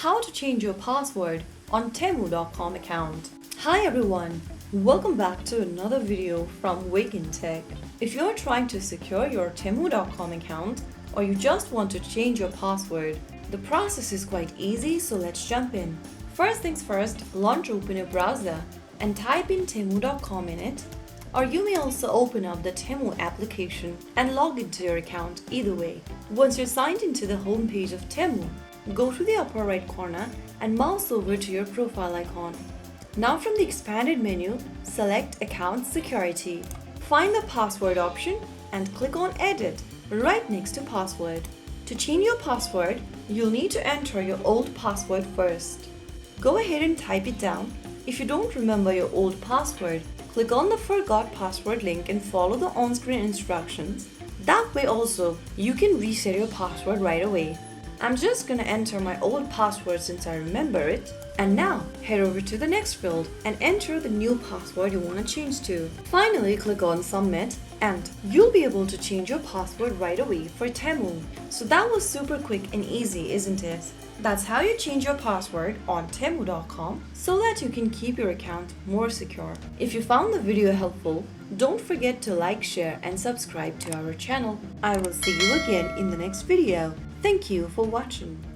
How to change your password on Temu.com account. Hi everyone, welcome back to another video from Wake&Tech. If you're trying to secure your Temu.com account or you just want to change your password, the process is quite easy, so let's jump in. First things first, launch open your browser and type in Temu.com in it, or you may also open up the Temu application and log into your account either way. Once you're signed into the home page of Temu, go to the upper right corner and mouse over to your profile icon. Now from the expanded menu, select Account Security. Find the password option and click on Edit right next to Password. To change your password, you'll need to enter your old password first. Go ahead and type it down. If you don't remember your old password, click on the Forgot Password link and follow the on-screen instructions. That way also, you can reset your password right away. I'm just gonna enter my old password since I remember it. And now, head over to the next field and enter the new password you want to change to. Finally, click on Submit and you'll be able to change your password right away for Temu. So that was super quick and easy, isn't it? That's how you change your password on Temu.com so that you can keep your account more secure. If you found the video helpful, don't forget to like, share and subscribe to our channel. I will see you again in the next video. Thank you for watching.